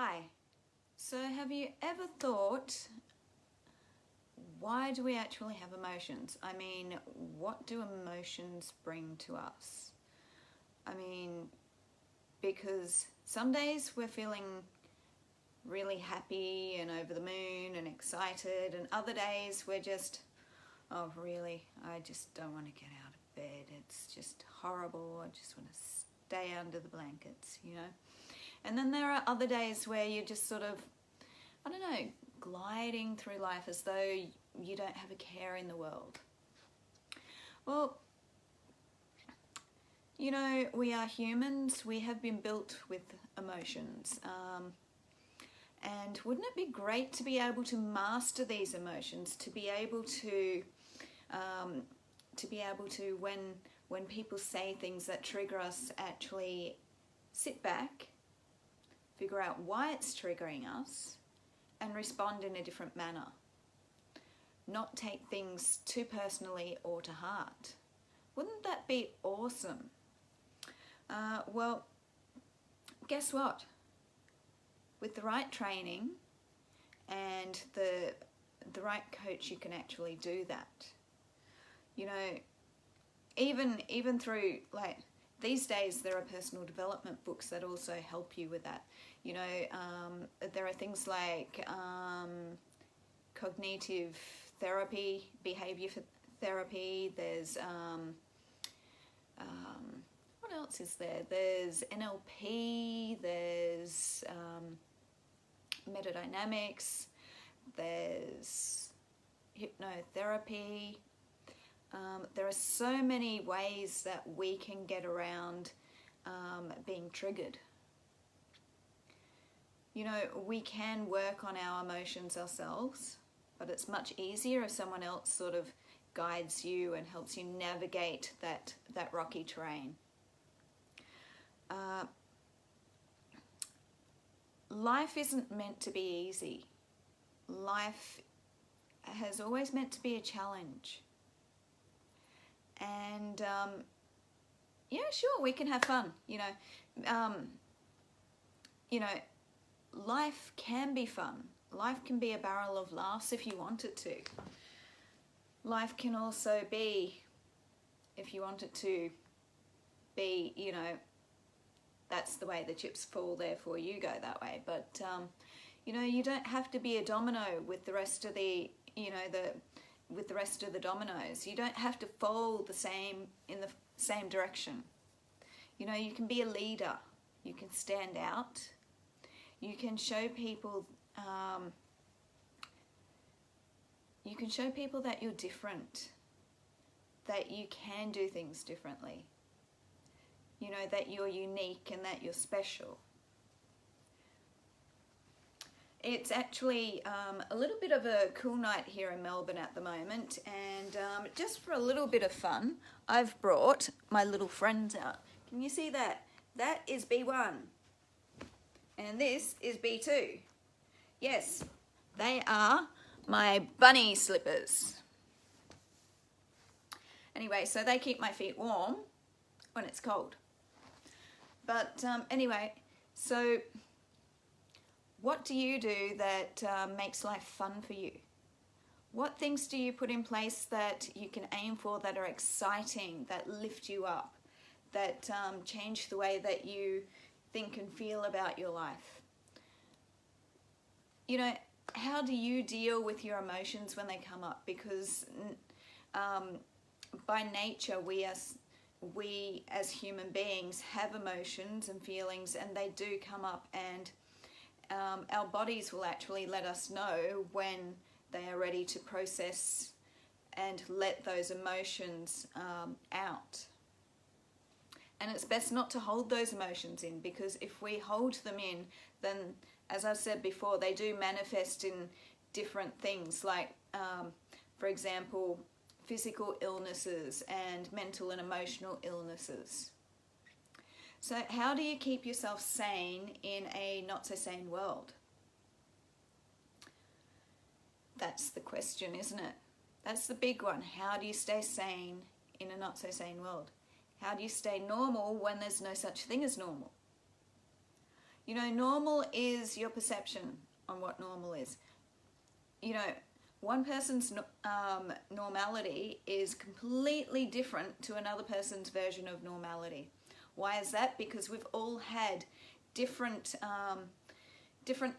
Hi. So have you ever thought, why do we actually have emotions? I mean, what do emotions bring to us? I mean, because some days we're feeling really happy and over the moon and excited, and other days we're just, oh really, I just don't want to get out of bed. It's just horrible. I just want to stay under the blankets, you know? And then there are other days where you're just sort of, I don't know, gliding through life as though you don't have a care in the world. Well, you know, we are humans. We have been built with emotions. And wouldn't it be great to be able to master these emotions, to be able to when people say things that trigger us, actually sit back, figure out why it's triggering us, and respond in a different manner. Not take things too personally or to heart. Wouldn't that be awesome? Well, guess what? With the right training and the right coach, you can actually do that. You know, even through, like, these days there are personal development books that also help you with that. You know, there are things like cognitive therapy, behavior therapy. There's what else is there? There's NLP. There's metadynamics. There's hypnotherapy. There are so many ways that we can get around being triggered. You know, we can work on our emotions ourselves, but it's much easier if someone else sort of guides you and helps you navigate that rocky terrain. Life isn't meant to be easy. Life has always meant to be a challenge. And yeah, sure, we can have fun. You know, life can be fun. Life can be a barrel of laughs if you want it to. Life can also be, if you want it to be, you know, that's the way the chips fall, therefore you go that way. But you know, you don't have to be a domino with the rest of the, you know, with the rest of the dominoes. You don't have to fall in the same direction. You know, you can be a leader. You can stand out. You can show people. You can show people that you're different. That you can do things differently. You know, that you're unique and that you're special. It's actually a little bit of a cool night here in Melbourne at the moment, and just for a little bit of fun, I've brought my little friends out. Can you see that? That is B1, and this is B2. Yes, they are my bunny slippers. Anyway, so they keep my feet warm when it's cold. But anyway, so what do you do that makes life fun for you? What things do you put in place that you can aim for, that are exciting, that lift you up, that change the way that you think and feel about your life? You know, how do you deal with your emotions when they come up? Because by nature, we as human beings have emotions and feelings, and they do come up, and our bodies will actually let us know when they are ready to process and let those emotions out. And it's best not to hold those emotions in, because if we hold them in, then, as I've said before, they do manifest in different things, like, for example, physical illnesses and mental and emotional illnesses. So how do you keep yourself sane in a not-so-sane world? That's the question, isn't it? That's the big one. How do you stay sane in a not-so-sane world? How do you stay normal when there's no such thing as normal? You know, normal is your perception on what normal is. You know, one person's normality is completely different to another person's version of normality. Why is that? Because we've all had different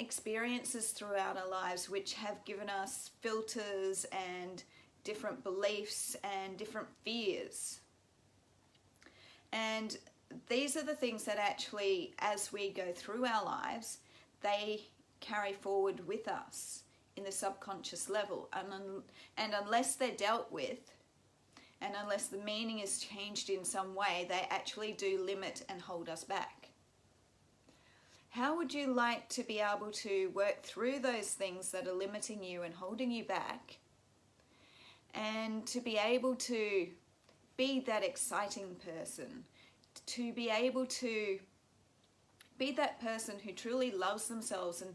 experiences throughout our lives, which have given us filters and different beliefs and different fears. And these are the things that actually, as we go through our lives, they carry forward with us in the subconscious level. And unless they're dealt with, and unless the meaning is changed in some way, they actually do limit and hold us back. How would you like to be able to work through those things that are limiting you and holding you back, and to be able to be that exciting person, to be able to be that person who truly loves themselves and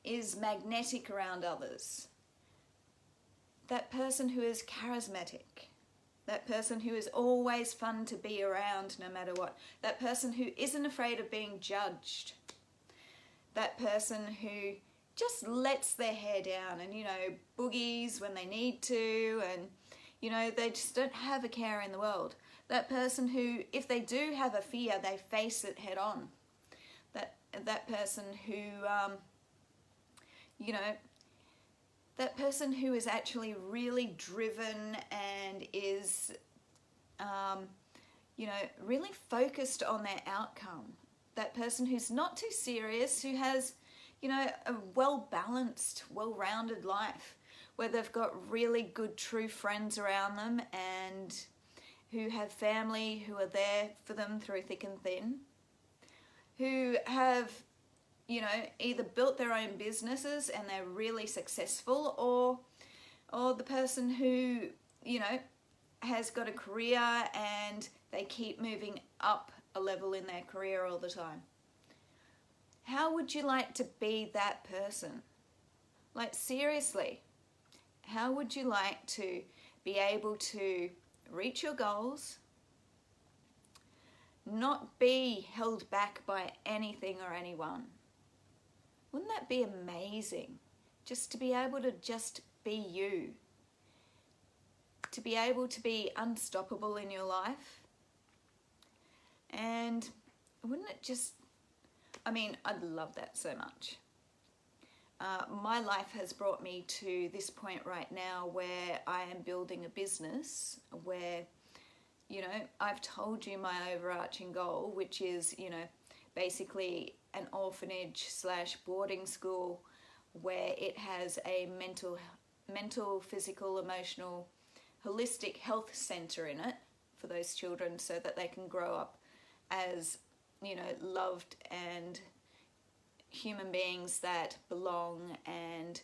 is magnetic around others, that person who is charismatic, that person who is always fun to be around no matter what, that person who isn't afraid of being judged, that person who just lets their hair down and, you know, boogies when they need to, and, you know, they just don't have a care in the world. That person who, if they do have a fear, they face it head on. That person who, you know, that person who is actually really driven and is, you know, really focused on their outcome. That person who's not too serious, who has, you know, a well-balanced, well-rounded life, where they've got really good, true friends around them, and who have family who are there for them through thick and thin, who have, you know, either built their own businesses and they're really successful, or the person who, you know, has got a career and they keep moving up a level in their career all the time. How would you like to be that person? Like, seriously, how would you like to be able to reach your goals, not be held back by anything or anyone? Wouldn't that be amazing? Just to be able to just be you. To be able to be unstoppable in your life. And wouldn't it just, I mean, I'd love that so much. My life has brought me to this point right now where I am building a business where, you know, I've told you my overarching goal, which is, you know, basically an orphanage / boarding school where it has a mental, physical, emotional, holistic health center in it for those children, so that they can grow up as, you know, loved and human beings that belong and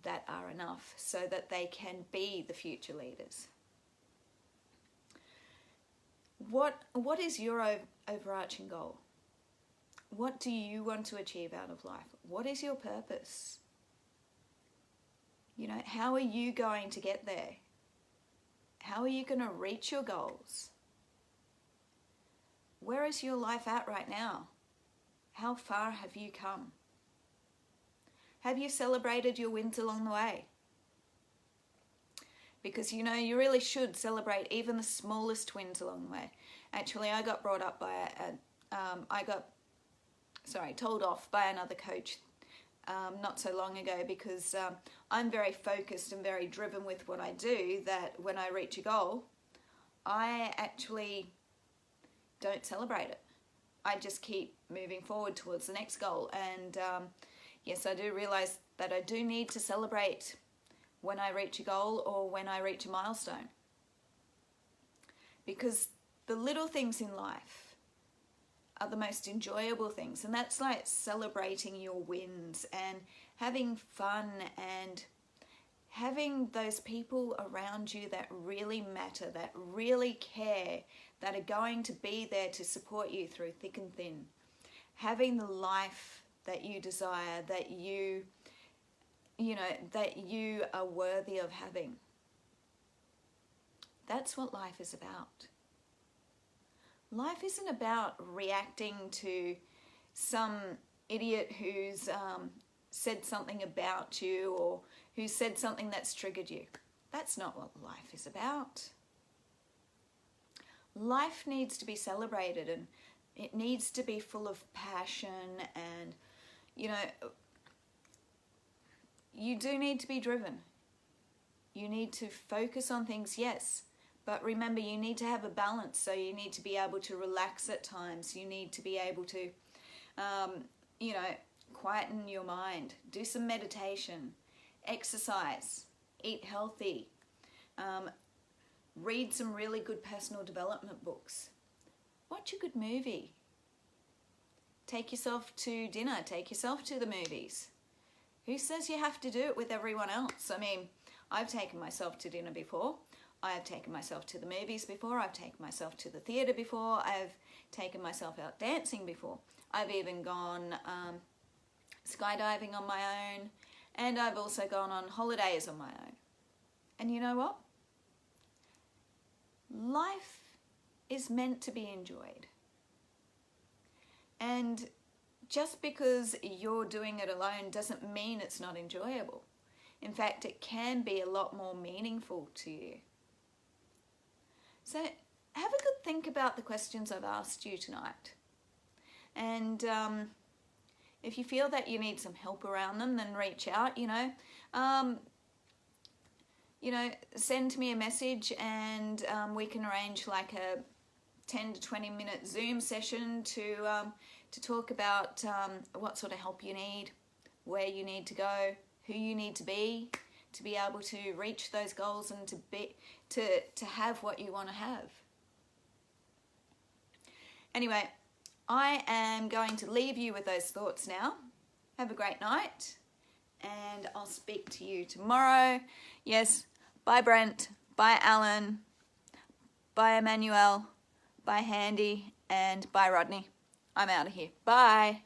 that are enough, so that they can be the future leaders. What is your overarching goal? What do you want to achieve out of life? What is your purpose? You know, how are you going to get there? How are you going to reach your goals? Where is your life at right now? How far have you come? Have you celebrated your wins along the way? Because, you know, you really should celebrate even the smallest wins along the way. Actually, I got brought up by told off by another coach not so long ago, because I'm very focused and very driven with what I do, that when I reach a goal, I actually don't celebrate it. I just keep moving forward towards the next goal. And yes, I do realize that I do need to celebrate when I reach a goal or when I reach a milestone. Because the little things in life are the most enjoyable things. And that's like celebrating your wins and having fun and having those people around you that really matter, that really care, that are going to be there to support you through thick and thin. Having the life that you desire, that you are worthy of having. That's what life is about. Life isn't about reacting to some idiot who's said something about you, or who said something that's triggered you. That's not what life is about. Life needs to be celebrated, and it needs to be full of passion, and, you know, you do need to be driven. You need to focus on things, yes, but remember, you need to have a balance. So you need to be able to relax at times. You need to be able to, you know, quieten your mind, do some meditation, exercise, eat healthy, read some really good personal development books, watch a good movie, take yourself to dinner, take yourself to the movies. Who says you have to do it with everyone else? I mean, I've taken myself to dinner before. I have taken myself to the movies before. I've taken myself to the theatre before. I've taken myself out dancing before. I've even gone skydiving on my own. And I've also gone on holidays on my own. And you know what? Life is meant to be enjoyed. And just because you're doing it alone doesn't mean it's not enjoyable. In fact, it can be a lot more meaningful to you. So have a good think about the questions I've asked you tonight. And if you feel that you need some help around them, then reach out, you know, send me a message, and we can arrange like a 10 to 20 minute Zoom session to talk about what sort of help you need, where you need to go, who you need to be able to reach those goals, and to have what you want to have. Anyway, I am going to leave you with those thoughts now. Have a great night, and I'll speak to you tomorrow. Yes, bye Brent, bye Alan, bye Emmanuel, bye Handy, and bye Rodney. I'm out of here. Bye.